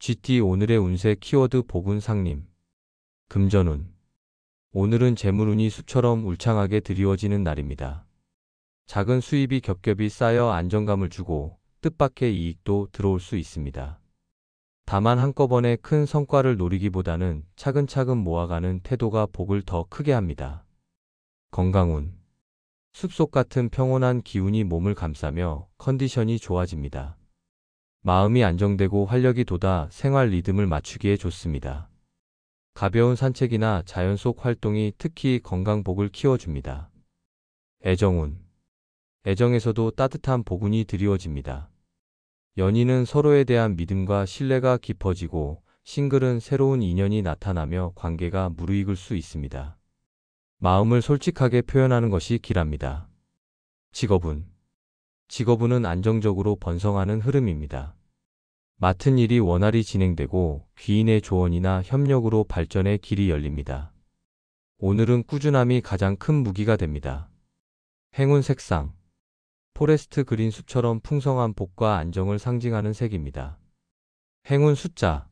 GT 오늘의 운세 키워드 복운 상림. 금전운. 오늘은 재물운이 숲처럼 울창하게 드리워지는 날입니다. 작은 수입이 겹겹이 쌓여 안정감을 주고 뜻밖의 이익도 들어올 수 있습니다. 다만 한꺼번에 큰 성과를 노리기보다는 차근차근 모아가는 태도가 복을 더 크게 합니다. 건강운. 숲속 같은 평온한 기운이 몸을 감싸며 컨디션이 좋아집니다. 마음이 안정되고 활력이 돋아 생활 리듬을 맞추기에 좋습니다. 가벼운 산책이나 자연 속 활동이 특히 건강복을 키워줍니다. 애정운. 애정에서도 따뜻한 복운이 드리워집니다. 연인은 서로에 대한 믿음과 신뢰가 깊어지고 싱글은 새로운 인연이 나타나며 관계가 무르익을 수 있습니다. 마음을 솔직하게 표현하는 것이 길합니다. 직업운. 직업운은 안정적으로 번성하는 흐름입니다. 맡은 일이 원활히 진행되고 귀인의 조언이나 협력으로 발전의 길이 열립니다. 오늘은 꾸준함이 가장 큰 무기가 됩니다. 행운 색상. 포레스트 그린 숲처럼 풍성한 복과 안정을 상징하는 색입니다. 행운 숫자.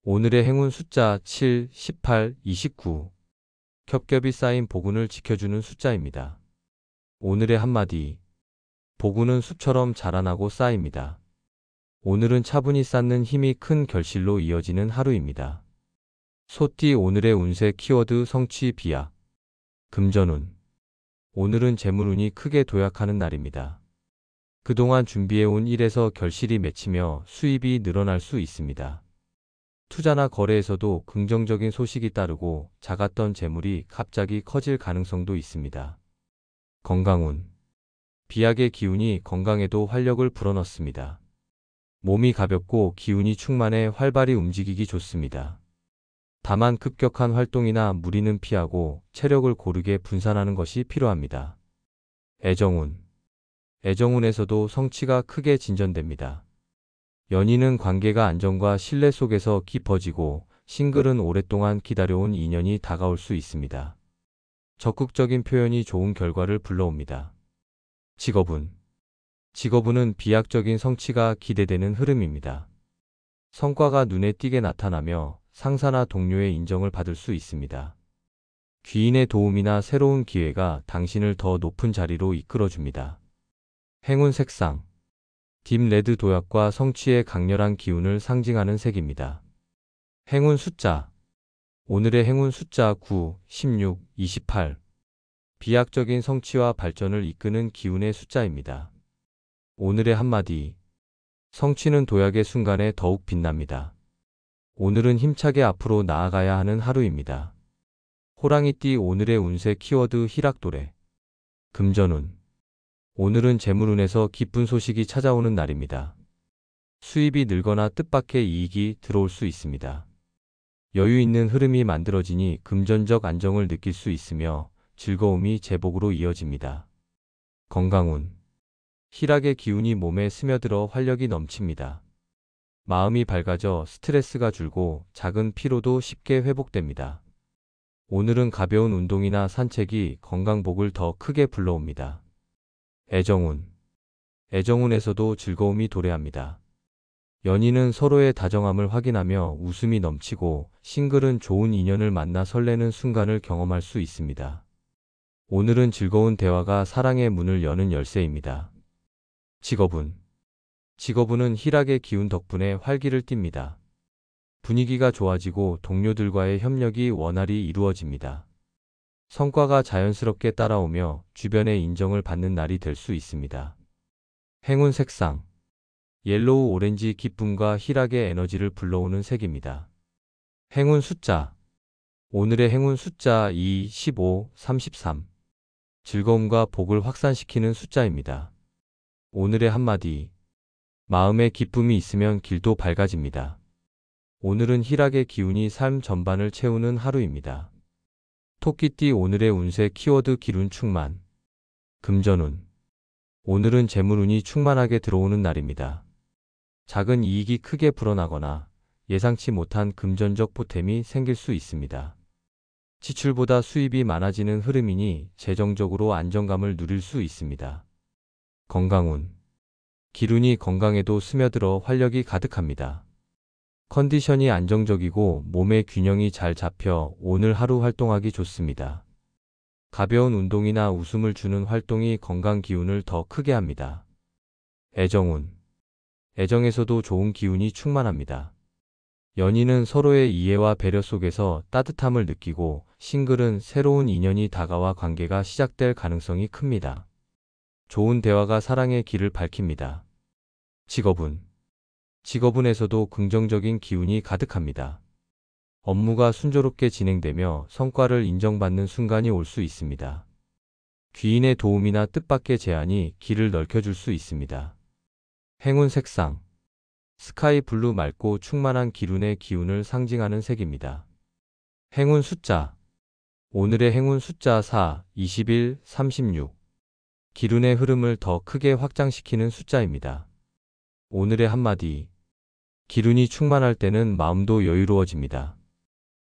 오늘의 행운 숫자 7, 18, 29. 겹겹이 쌓인 복운을 지켜주는 숫자입니다. 오늘의 한마디. 복운은 숲처럼 자라나고 쌓입니다. 오늘은 차분히 쌓는 힘이 큰 결실로 이어지는 하루입니다. 소띠 오늘의 운세 키워드 성취 비약. 금전운. 오늘은 재물운이 크게 도약하는 날입니다. 그동안 준비해온 일에서 결실이 맺히며 수입이 늘어날 수 있습니다. 투자나 거래에서도 긍정적인 소식이 따르고 작았던 재물이 갑자기 커질 가능성도 있습니다. 건강운. 비약의 기운이 건강에도 활력을 불어넣습니다. 몸이 가볍고 기운이 충만해 활발히 움직이기 좋습니다. 다만 급격한 활동이나 무리는 피하고 체력을 고르게 분산하는 것이 필요합니다. 애정운. 애정운에서도 성취가 크게 진전됩니다. 연인은 관계가 안정과 신뢰 속에서 깊어지고 싱글은 오랫동안 기다려온 인연이 다가올 수 있습니다. 적극적인 표현이 좋은 결과를 불러옵니다. 직업운. 직업운은 비약적인 성취가 기대되는 흐름입니다. 성과가 눈에 띄게 나타나며 상사나 동료의 인정을 받을 수 있습니다. 귀인의 도움이나 새로운 기회가 당신을 더 높은 자리로 이끌어줍니다. 행운 색상. 딥 레드 도약과 성취의 강렬한 기운을 상징하는 색입니다. 행운 숫자. 오늘의 행운 숫자 9, 16, 28. 비약적인 성취와 발전을 이끄는 기운의 숫자입니다. 오늘의 한마디. 성취는 도약의 순간에 더욱 빛납니다. 오늘은 힘차게 앞으로 나아가야 하는 하루입니다. 호랑이띠 오늘의 운세 키워드 희락도래. 금전운. 오늘은 재물운에서 기쁜 소식이 찾아오는 날입니다. 수입이 늘거나 뜻밖의 이익이 들어올 수 있습니다. 여유 있는 흐름이 만들어지니 금전적 안정을 느낄 수 있으며 즐거움이 제복으로 이어집니다. 건강운. 희락의 기운이 몸에 스며들어 활력이 넘칩니다. 마음이 밝아져 스트레스가 줄고 작은 피로도 쉽게 회복됩니다. 오늘은 가벼운 운동이나 산책이 건강복을 더 크게 불러옵니다. 애정운. 애정운에서도 즐거움이 도래합니다. 연인은 서로의 다정함을 확인하며 웃음이 넘치고 싱글은 좋은 인연을 만나 설레는 순간을 경험할 수 있습니다. 오늘은 즐거운 대화가 사랑의 문을 여는 열쇠입니다. 직업운. 직업운은 희락의 기운 덕분에 활기를 띱니다. 분위기가 좋아지고 동료들과의 협력이 원활히 이루어집니다. 성과가 자연스럽게 따라오며 주변의 인정을 받는 날이 될 수 있습니다. 행운 색상. 옐로우 오렌지 기쁨과 희락의 에너지를 불러오는 색입니다. 행운 숫자. 오늘의 행운 숫자 2, 15, 33. 즐거움과 복을 확산시키는 숫자입니다. 오늘의 한마디. 마음에 기쁨이 있으면 길도 밝아집니다. 오늘은 희락의 기운이 삶 전반을 채우는 하루입니다. 토끼띠 오늘의 운세 키워드 기운 충만. 금전운. 오늘은 재물운이 충만하게 들어오는 날입니다. 작은 이익이 크게 불어나거나 예상치 못한 금전적 보탬이 생길 수 있습니다. 지출보다 수입이 많아지는 흐름이니 재정적으로 안정감을 누릴 수 있습니다. 건강운. 기운이 건강에도 스며들어 활력이 가득합니다. 컨디션이 안정적이고 몸의 균형이 잘 잡혀 오늘 하루 활동하기 좋습니다. 가벼운 운동이나 웃음을 주는 활동이 건강 기운을 더 크게 합니다. 애정운. 애정에서도 좋은 기운이 충만합니다. 연인은 서로의 이해와 배려 속에서 따뜻함을 느끼고 싱글은 새로운 인연이 다가와 관계가 시작될 가능성이 큽니다. 좋은 대화가 사랑의 길을 밝힙니다. 직업운. 직업운에서도 긍정적인 기운이 가득합니다. 업무가 순조롭게 진행되며 성과를 인정받는 순간이 올 수 있습니다. 귀인의 도움이나 뜻밖의 제안이 길을 넓혀줄 수 있습니다. 행운 색상. 스카이 블루 맑고 충만한 기운의 기운을 상징하는 색입니다. 행운 숫자. 오늘의 행운 숫자 4, 21, 36. 기운의 흐름을 더 크게 확장시키는 숫자입니다. 오늘의 한마디. 기운이 충만할 때는 마음도 여유로워집니다.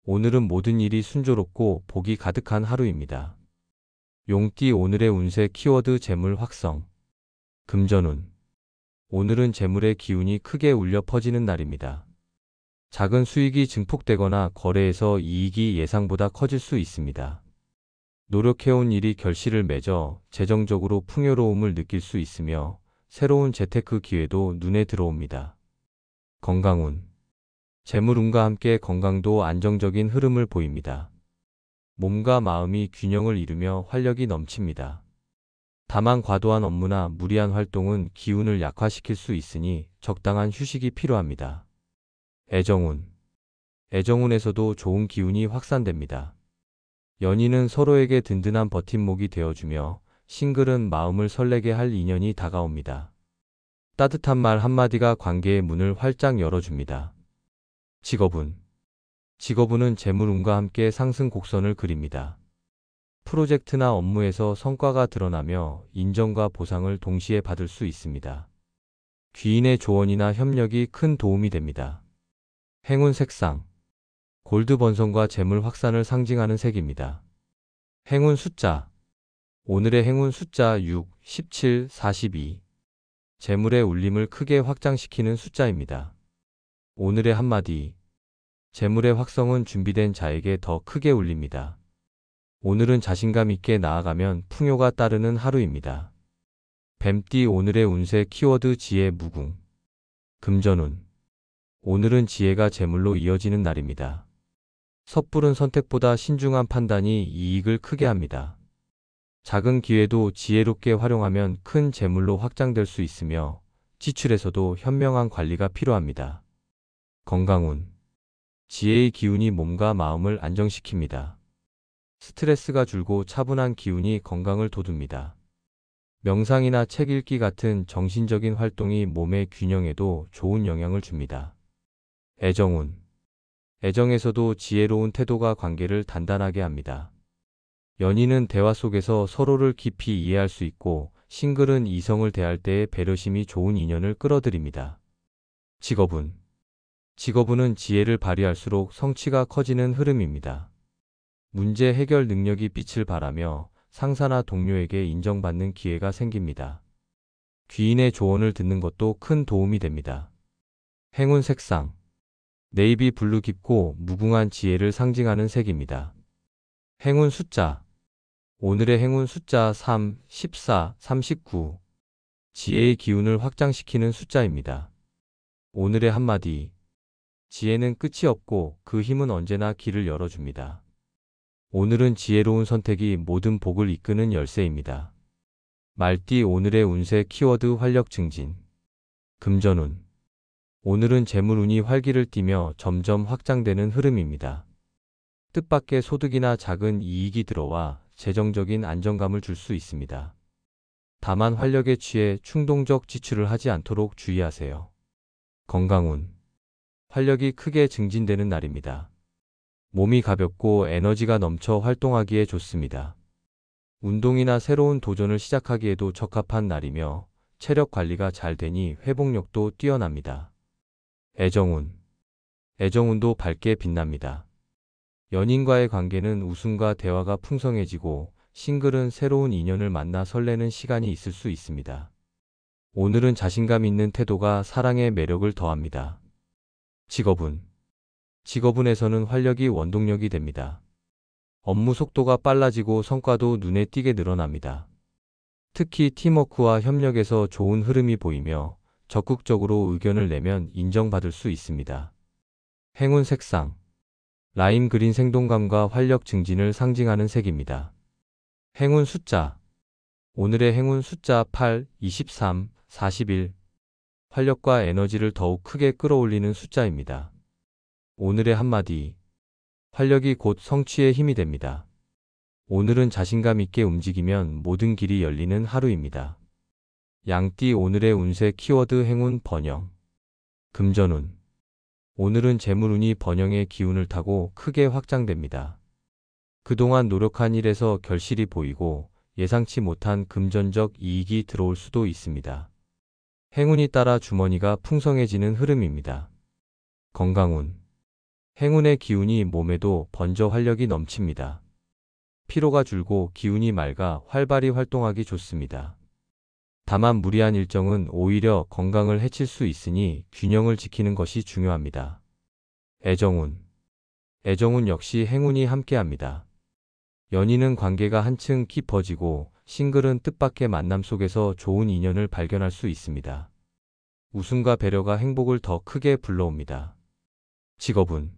오늘은 모든 일이 순조롭고 복이 가득한 하루입니다. 용띠 오늘의 운세 키워드 재물 확성. 금전운. 오늘은 재물의 기운이 크게 울려 퍼지는 날입니다. 작은 수익이 증폭되거나 거래에서 이익이 예상보다 커질 수 있습니다. 노력해온 일이 결실을 맺어 재정적으로 풍요로움을 느낄 수 있으며 새로운 재테크 기회도 눈에 들어옵니다. 건강운. 재물운과 함께 건강도 안정적인 흐름을 보입니다. 몸과 마음이 균형을 이루며 활력이 넘칩니다. 다만 과도한 업무나 무리한 활동은 기운을 약화시킬 수 있으니 적당한 휴식이 필요합니다. 애정운. 애정운에서도 좋은 기운이 확산됩니다. 연인은 서로에게 든든한 버팀목이 되어주며 싱글은 마음을 설레게 할 인연이 다가옵니다. 따뜻한 말 한마디가 관계의 문을 활짝 열어줍니다. 직업운. 직업운은 재물운과 함께 상승 곡선을 그립니다. 프로젝트나 업무에서 성과가 드러나며 인정과 보상을 동시에 받을 수 있습니다. 귀인의 조언이나 협력이 큰 도움이 됩니다. 행운 색상. 골드 번성과 재물 확산을 상징하는 색입니다. 행운 숫자. 오늘의 행운 숫자 6, 17, 42. 재물의 울림을 크게 확장시키는 숫자입니다. 오늘의 한마디. 재물의 확성은 준비된 자에게 더 크게 울립니다. 오늘은 자신감 있게 나아가면 풍요가 따르는 하루입니다. 뱀띠 오늘의 운세 키워드 지혜 무궁. 금전운. 오늘은 지혜가 재물로 이어지는 날입니다. 섣부른 선택보다 신중한 판단이 이익을 크게 합니다. 작은 기회도 지혜롭게 활용하면 큰 재물로 확장될 수 있으며 지출에서도 현명한 관리가 필요합니다. 건강운. 지혜의 기운이 몸과 마음을 안정시킵니다. 스트레스가 줄고 차분한 기운이 건강을 돋웁니다. 명상이나 책 읽기 같은 정신적인 활동이 몸의 균형에도 좋은 영향을 줍니다. 애정운. 애정에서도 지혜로운 태도가 관계를 단단하게 합니다. 연인은 대화 속에서 서로를 깊이 이해할 수 있고 싱글은 이성을 대할 때의 배려심이 좋은 인연을 끌어들입니다. 직업운. 직업운은 지혜를 발휘할수록 성취가 커지는 흐름입니다. 문제 해결 능력이 빛을 발하며 상사나 동료에게 인정받는 기회가 생깁니다. 귀인의 조언을 듣는 것도 큰 도움이 됩니다. 행운 색상. 네이비 블루 깊고 무궁한 지혜를 상징하는 색입니다. 행운 숫자. 오늘의 행운 숫자 3, 14, 39. 지혜의 기운을 확장시키는 숫자입니다. 오늘의 한마디. 지혜는 끝이 없고 그 힘은 언제나 길을 열어줍니다. 오늘은 지혜로운 선택이 모든 복을 이끄는 열쇠입니다. 말띠 오늘의 운세 키워드 활력 증진. 금전운. 오늘은 재물운이 활기를 띠며 점점 확장되는 흐름입니다. 뜻밖의 소득이나 작은 이익이 들어와 재정적인 안정감을 줄 수 있습니다. 다만 활력에 취해 충동적 지출을 하지 않도록 주의하세요. 건강운. 활력이 크게 증진되는 날입니다. 몸이 가볍고 에너지가 넘쳐 활동하기에 좋습니다. 운동이나 새로운 도전을 시작하기에도 적합한 날이며 체력 관리가 잘 되니 회복력도 뛰어납니다. 애정운. 애정운도 밝게 빛납니다. 연인과의 관계는 웃음과 대화가 풍성해지고 싱글은 새로운 인연을 만나 설레는 시간이 있을 수 있습니다. 오늘은 자신감 있는 태도가 사랑의 매력을 더합니다. 직업운. 직업운에서는 활력이 원동력이 됩니다. 업무 속도가 빨라지고 성과도 눈에 띄게 늘어납니다. 특히 팀워크와 협력에서 좋은 흐름이 보이며 적극적으로 의견을 내면 인정받을 수 있습니다. 행운 색상. 라임 그린 생동감과 활력 증진을 상징하는 색입니다. 행운 숫자. 오늘의 행운 숫자 8, 23, 41. 활력과 에너지를 더욱 크게 끌어올리는 숫자입니다. 오늘의 한마디. 활력이 곧 성취의 힘이 됩니다. 오늘은 자신감 있게 움직이면 모든 길이 열리는 하루입니다. 양띠 오늘의 운세 키워드 행운 번영. 금전운. 오늘은 재물운이 번영의 기운을 타고 크게 확장됩니다. 그동안 노력한 일에서 결실이 보이고 예상치 못한 금전적 이익이 들어올 수도 있습니다. 행운이 따라 주머니가 풍성해지는 흐름입니다. 건강운. 행운의 기운이 몸에도 번져 활력이 넘칩니다. 피로가 줄고 기운이 맑아 활발히 활동하기 좋습니다. 다만 무리한 일정은 오히려 건강을 해칠 수 있으니 균형을 지키는 것이 중요합니다. 애정운. 애정운 역시 행운이 함께합니다. 연인은 관계가 한층 깊어지고 싱글은 뜻밖의 만남 속에서 좋은 인연을 발견할 수 있습니다. 웃음과 배려가 행복을 더 크게 불러옵니다. 직업운.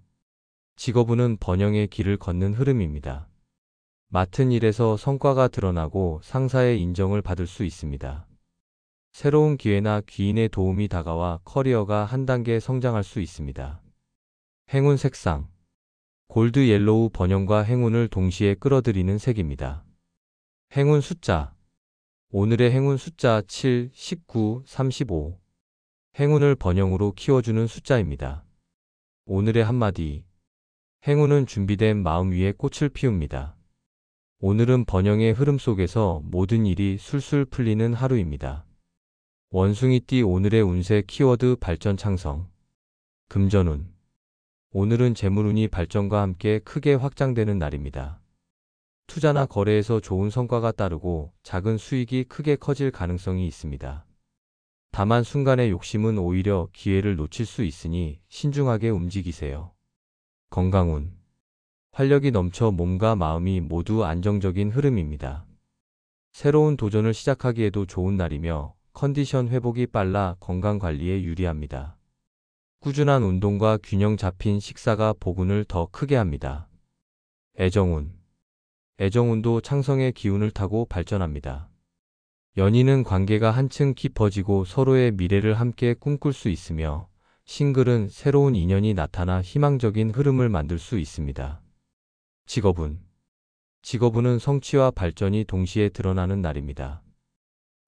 직업운은 번영의 길을 걷는 흐름입니다. 맡은 일에서 성과가 드러나고 상사의 인정을 받을 수 있습니다. 새로운 기회나 귀인의 도움이 다가와 커리어가 한 단계 성장할 수 있습니다. 행운 색상. 골드 옐로우 번영과 행운을 동시에 끌어들이는 색입니다. 행운 숫자. 오늘의 행운 숫자 7, 19, 35. 행운을 번영으로 키워주는 숫자입니다. 오늘의 한마디. 행운은 준비된 마음 위에 꽃을 피웁니다. 오늘은 번영의 흐름 속에서 모든 일이 술술 풀리는 하루입니다. 원숭이띠 오늘의 운세 키워드 발전 창성. 금전운. 오늘은 재물운이 발전과 함께 크게 확장되는 날입니다. 투자나 거래에서 좋은 성과가 따르고 작은 수익이 크게 커질 가능성이 있습니다. 다만 순간의 욕심은 오히려 기회를 놓칠 수 있으니 신중하게 움직이세요. 건강운. 활력이 넘쳐 몸과 마음이 모두 안정적인 흐름입니다. 새로운 도전을 시작하기에도 좋은 날이며 컨디션 회복이 빨라 건강관리에 유리합니다. 꾸준한 운동과 균형 잡힌 식사가 복운을 더 크게 합니다. 애정운. 애정운도 창성의 기운을 타고 발전합니다. 연인은 관계가 한층 깊어지고 서로의 미래를 함께 꿈꿀 수 있으며 싱글은 새로운 인연이 나타나 희망적인 흐름을 만들 수 있습니다. 직업운. 직업운은 성취와 발전이 동시에 드러나는 날입니다.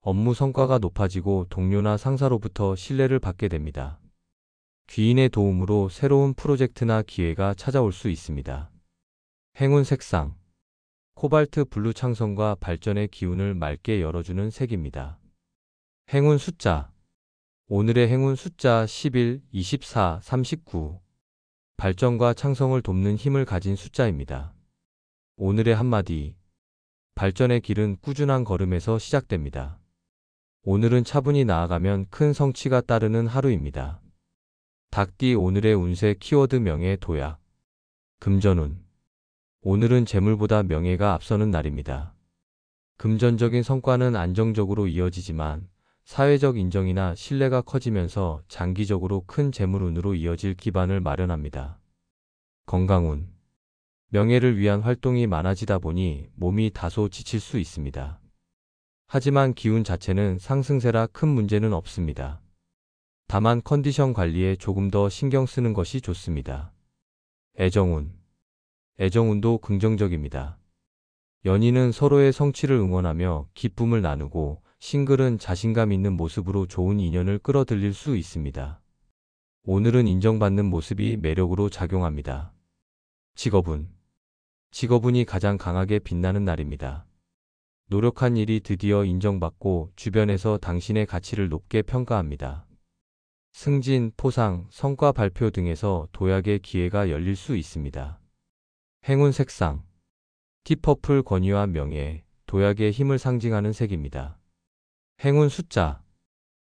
업무 성과가 높아지고 동료나 상사로부터 신뢰를 받게 됩니다. 귀인의 도움으로 새로운 프로젝트나 기회가 찾아올 수 있습니다. 행운 색상. 코발트 블루 창성과 발전의 기운을 맑게 열어주는 색입니다. 행운 숫자. 오늘의 행운 숫자 11, 24, 39. 발전과 창성을 돕는 힘을 가진 숫자입니다. 오늘의 한마디. 발전의 길은 꾸준한 걸음에서 시작됩니다. 오늘은 차분히 나아가면 큰 성취가 따르는 하루입니다. 닭띠 오늘의 운세 키워드 명예 도약. 금전운. 오늘은 재물보다 명예가 앞서는 날입니다. 금전적인 성과는 안정적으로 이어지지만 사회적 인정이나 신뢰가 커지면서 장기적으로 큰 재물운으로 이어질 기반을 마련합니다. 건강운. 명예를 위한 활동이 많아지다 보니 몸이 다소 지칠 수 있습니다. 하지만 기운 자체는 상승세라 큰 문제는 없습니다. 다만 컨디션 관리에 조금 더 신경 쓰는 것이 좋습니다. 애정운. 애정운도 긍정적입니다. 연인은 서로의 성취를 응원하며 기쁨을 나누고 싱글은 자신감 있는 모습으로 좋은 인연을 끌어들일 수 있습니다. 오늘은 인정받는 모습이 매력으로 작용합니다. 직업운. 직업운이 가장 강하게 빛나는 날입니다. 노력한 일이 드디어 인정받고 주변에서 당신의 가치를 높게 평가합니다. 승진, 포상, 성과 발표 등에서 도약의 기회가 열릴 수 있습니다. 행운 색상. 티퍼플 권위와 명예, 도약의 힘을 상징하는 색입니다. 행운 숫자.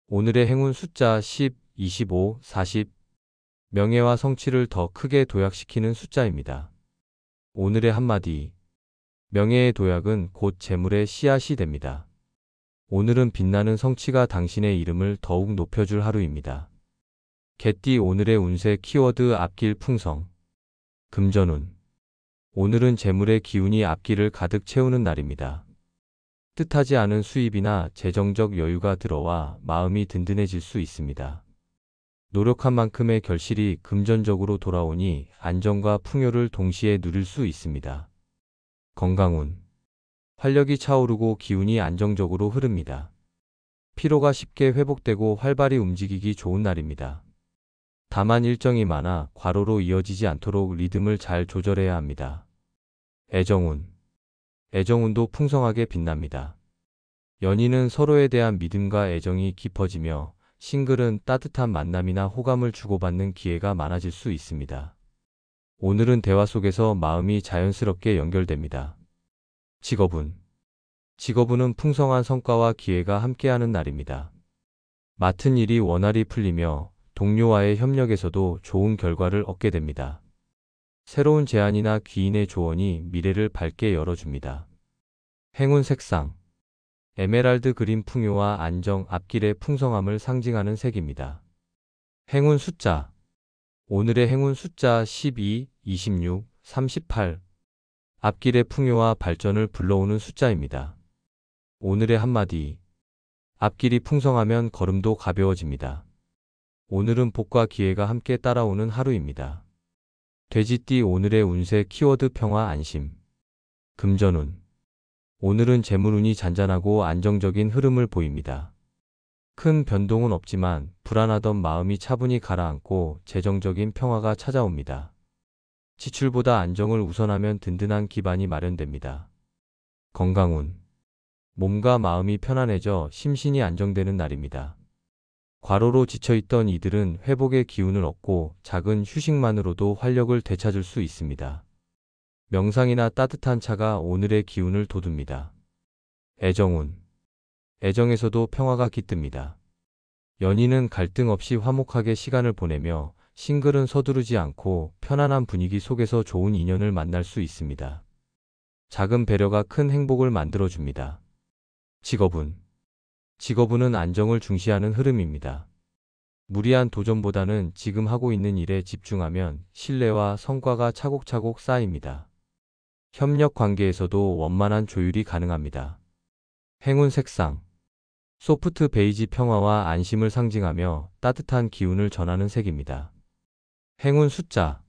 오늘의 행운 숫자 10, 25, 40. 명예와 성취를 더 크게 도약시키는 숫자입니다. 오늘의 한마디. 명예의 도약은 곧 재물의 씨앗이 됩니다. 오늘은 빛나는 성취가 당신의 이름을 더욱 높여줄 하루입니다. 개띠 오늘의 운세 키워드 앞길 풍성. 금전운. 오늘은 재물의 기운이 앞길을 가득 채우는 날입니다. 뜻하지 않은 수입이나 재정적 여유가 들어와 마음이 든든해질 수 있습니다. 노력한 만큼의 결실이 금전적으로 돌아오니 안정과 풍요를 동시에 누릴 수 있습니다. 건강운. 활력이 차오르고 기운이 안정적으로 흐릅니다. 피로가 쉽게 회복되고 활발히 움직이기 좋은 날입니다. 다만 일정이 많아 과로로 이어지지 않도록 리듬을 잘 조절해야 합니다. 애정운. 애정운도 풍성하게 빛납니다. 연인은 서로에 대한 믿음과 애정이 깊어지며 싱글은 따뜻한 만남이나 호감을 주고받는 기회가 많아질 수 있습니다. 오늘은 대화 속에서 마음이 자연스럽게 연결됩니다. 직업운. 직업운은 풍성한 성과와 기회가 함께하는 날입니다. 맡은 일이 원활히 풀리며 동료와의 협력에서도 좋은 결과를 얻게 됩니다. 새로운 제안이나 귀인의 조언이 미래를 밝게 열어줍니다. 행운 색상. 에메랄드 그린 풍요와 안정, 앞길의 풍성함을 상징하는 색입니다. 행운 숫자. 오늘의 행운 숫자 12, 26, 38. 앞길의 풍요와 발전을 불러오는 숫자입니다. 오늘의 한마디. 앞길이 풍성하면 걸음도 가벼워집니다. 오늘은 복과 기회가 함께 따라오는 하루입니다. 돼지띠 오늘의 운세 키워드 평화 안심. 금전운. 오늘은 재물운이 잔잔하고 안정적인 흐름을 보입니다. 큰 변동은 없지만 불안하던 마음이 차분히 가라앉고 재정적인 평화가 찾아옵니다. 지출보다 안정을 우선하면 든든한 기반이 마련됩니다. 건강운. 몸과 마음이 편안해져 심신이 안정되는 날입니다. 과로로 지쳐있던 이들은 회복의 기운을 얻고 작은 휴식만으로도 활력을 되찾을 수 있습니다. 명상이나 따뜻한 차가 오늘의 기운을 돋웁니다. 애정운. 애정에서도 평화가 깃듭니다. 연인은 갈등 없이 화목하게 시간을 보내며 싱글은 서두르지 않고 편안한 분위기 속에서 좋은 인연을 만날 수 있습니다. 작은 배려가 큰 행복을 만들어줍니다. 직업운. 직업운은 안정을 중시하는 흐름입니다. 무리한 도전보다는 지금 하고 있는 일에 집중하면 신뢰와 성과가 차곡차곡 쌓입니다. 협력 관계에서도 원만한 조율이 가능합니다. 행운 색상. 소프트 베이지 평화와 안심을 상징하며 따뜻한 기운을 전하는 색입니다. 행운 숫자.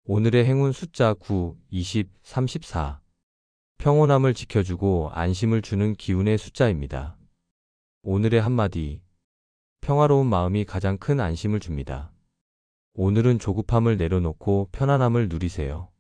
오늘의 행운 숫자 9, 20, 34. 평온함을 지켜주고 안심을 주는 기운의 숫자입니다. 오늘의 한마디. 평화로운 마음이 가장 큰 안심을 줍니다. 오늘은 조급함을 내려놓고 편안함을 누리세요.